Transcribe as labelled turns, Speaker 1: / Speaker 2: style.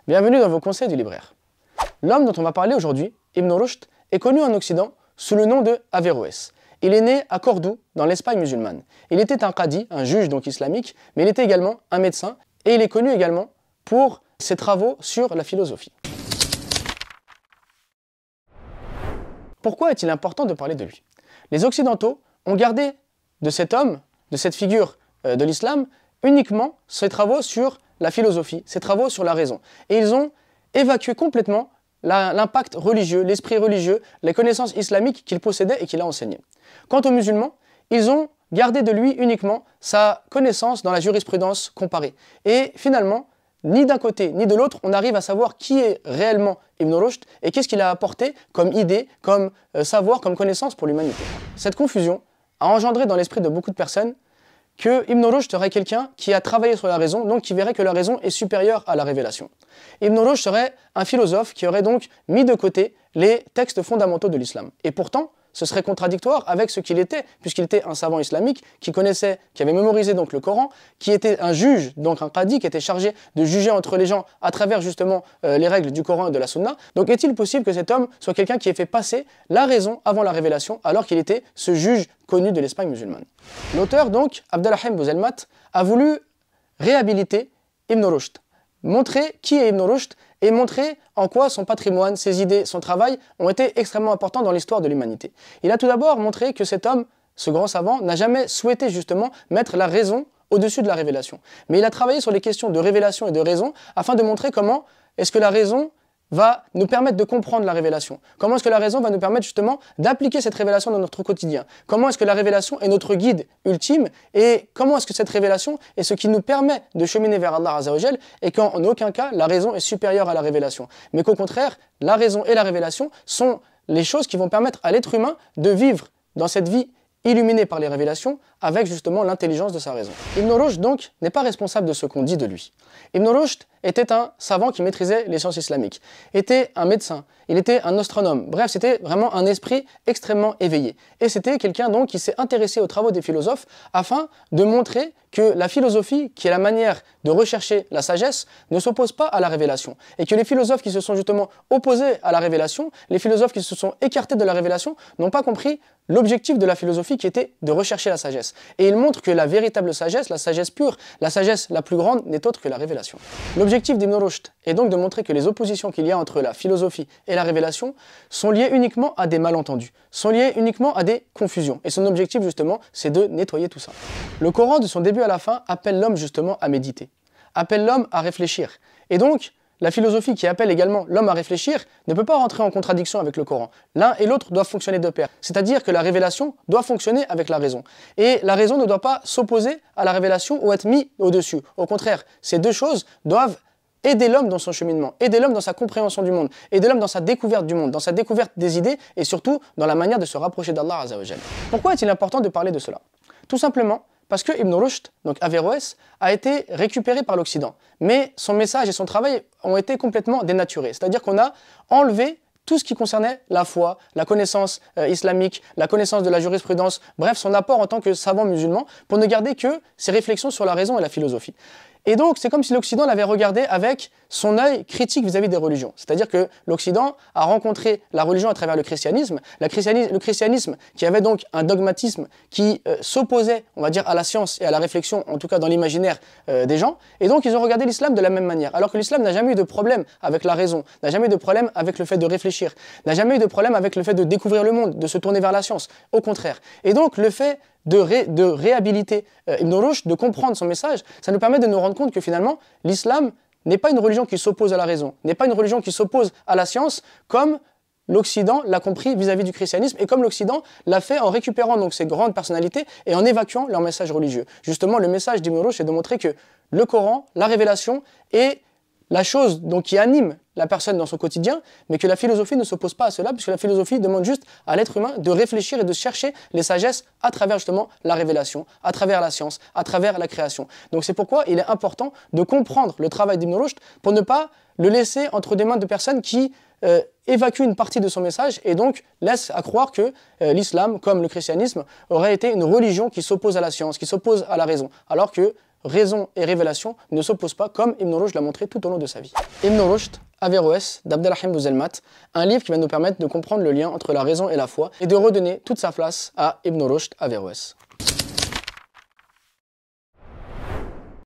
Speaker 1: Bienvenue dans vos conseils du libraire. L'homme dont on va parler aujourd'hui, Ibn Rushd, est connu en Occident sous le nom de Averroès. Il est né à Cordoue, dans l'Espagne musulmane. Il était un qadi, un juge donc islamique, mais il était également un médecin et il est connu également pour ses travaux sur la philosophie. Pourquoi est-il important de parler de lui? Les Occidentaux ont gardé de cet homme, de cette figure de l'islam, uniquement ses travaux sur la philosophie, ses travaux sur la raison. Et ils ont évacué complètement l'impact religieux, l'esprit religieux, les connaissances islamiques qu'il possédait et qu'il a enseignées. Quant aux musulmans, ils ont gardé de lui uniquement sa connaissance dans la jurisprudence comparée. Et finalement, ni d'un côté ni de l'autre, on arrive à savoir qui est réellement Ibn Rushd et qu'est-ce qu'il a apporté comme idée, comme savoir, comme connaissance pour l'humanité. Cette confusion a engendré dans l'esprit de beaucoup de personnes que Ibn Rushd serait quelqu'un qui a travaillé sur la raison, donc qui verrait que la raison est supérieure à la révélation. Ibn Rushd serait un philosophe qui aurait donc mis de côté les textes fondamentaux de l'islam. Et pourtant, ce serait contradictoire avec ce qu'il était, puisqu'il était un savant islamique qui connaissait, qui avait mémorisé donc le Coran, qui était un juge, donc un qadi, qui était chargé de juger entre les gens à travers justement les règles du Coran et de la Sunna. Donc est-il possible que cet homme soit quelqu'un qui ait fait passer la raison avant la révélation, alors qu'il était ce juge connu de l'Espagne musulmane? L'auteur donc, Abdelrahim Bouzelmat, a voulu réhabiliter Ibn Rushd, montrer qui est Ibn Rushd et montrer en quoi son patrimoine, ses idées, son travail ont été extrêmement importants dans l'histoire de l'humanité. Il a tout d'abord montré que cet homme, ce grand savant, n'a jamais souhaité justement mettre la raison au-dessus de la révélation. Mais il a travaillé sur les questions de révélation et de raison afin de montrer comment est-ce que la raison va nous permettre de comprendre la révélation. Comment est-ce que la raison va nous permettre justement d'appliquer cette révélation dans notre quotidien. Comment est-ce que la révélation est notre guide ultime et comment est-ce que cette révélation est ce qui nous permet de cheminer vers Allah Azza wa Jal et qu'en aucun cas la raison est supérieure à la révélation. Mais qu'au contraire, la raison et la révélation sont les choses qui vont permettre à l'être humain de vivre dans cette vie illuminé par les révélations, avec justement l'intelligence de sa raison. Ibn Rushd donc n'est pas responsable de ce qu'on dit de lui. Ibn Rushd était un savant qui maîtrisait les sciences islamiques, était un médecin, il était un astronome, bref c'était vraiment un esprit extrêmement éveillé. Et c'était quelqu'un donc qui s'est intéressé aux travaux des philosophes afin de montrer que la philosophie, qui est la manière de rechercher la sagesse, ne s'oppose pas à la révélation. Et que les philosophes qui se sont justement opposés à la révélation, les philosophes qui se sont écartés de la révélation, n'ont pas compris l'objectif de la philosophie qui était de rechercher la sagesse. Et il montre que la véritable sagesse, la sagesse pure, la sagesse la plus grande n'est autre que la révélation. L'objectif d'Ibn Rushd est donc de montrer que les oppositions qu'il y a entre la philosophie et la révélation sont liées uniquement à des malentendus, sont liées uniquement à des confusions. Et son objectif justement, c'est de nettoyer tout ça. Le Coran, de son début à la fin, appelle l'homme justement à méditer, appelle l'homme à réfléchir. Et donc, la philosophie qui appelle également l'homme à réfléchir ne peut pas rentrer en contradiction avec le Coran. L'un et l'autre doivent fonctionner de pair. C'est-à-dire que la révélation doit fonctionner avec la raison. Et la raison ne doit pas s'opposer à la révélation ou être mise au-dessus. Au contraire, ces deux choses doivent aider l'homme dans son cheminement, aider l'homme dans sa compréhension du monde, aider l'homme dans sa découverte du monde, dans sa découverte des idées et surtout dans la manière de se rapprocher d'Allah Azza wa Jal. Pourquoi est-il important de parler de cela? Tout simplement parce que Ibn Rushd, donc Averroès, a été récupéré par l'Occident. Mais son message et son travail ont été complètement dénaturés. C'est-à-dire qu'on a enlevé tout ce qui concernait la foi, la connaissance islamique, la connaissance de la jurisprudence, bref, son apport en tant que savant musulman, pour ne garder que ses réflexions sur la raison et la philosophie. Et donc, c'est comme si l'Occident l'avait regardé avec son œil critique vis-à-vis des religions. C'est-à-dire que l'Occident a rencontré la religion à travers le christianisme. Le christianisme qui avait donc un dogmatisme qui s'opposait, on va dire, à la science et à la réflexion, en tout cas dans l'imaginaire des gens. Et donc, ils ont regardé l'islam de la même manière. Alors que l'islam n'a jamais eu de problème avec la raison, n'a jamais eu de problème avec le fait de réfléchir, n'a jamais eu de problème avec le fait de découvrir le monde, de se tourner vers la science. Au contraire. Et donc, le fait de réhabiliter Ibn Rushd, de comprendre son message, ça nous permet de nous rendre compte que finalement, l'islam n'est pas une religion qui s'oppose à la raison, n'est pas une religion qui s'oppose à la science, comme l'Occident l'a compris vis-à-vis du christianisme, et comme l'Occident l'a fait en récupérant donc ces grandes personnalités et en évacuant leur message religieux. Justement, le message d'Ibn Rushd est de montrer que le Coran, la révélation, est la chose donc, qui anime la personne dans son quotidien, mais que la philosophie ne s'oppose pas à cela, puisque la philosophie demande juste à l'être humain de réfléchir et de chercher les sagesses à travers justement la révélation, à travers la science, à travers la création. Donc c'est pourquoi il est important de comprendre le travail d'Ibn Rushd pour ne pas le laisser entre des mains de personnes qui évacue une partie de son message et donc laisse à croire que l'islam, comme le christianisme, aurait été une religion qui s'oppose à la science, qui s'oppose à la raison, alors que raison et révélation ne s'opposent pas, comme Ibn Rushd l'a montré tout au long de sa vie. Ibn Rushd, Averroès, d'Abdelrahim Bouzelmat, un livre qui va nous permettre de comprendre le lien entre la raison et la foi et de redonner toute sa place à Ibn Rushd, Averroès.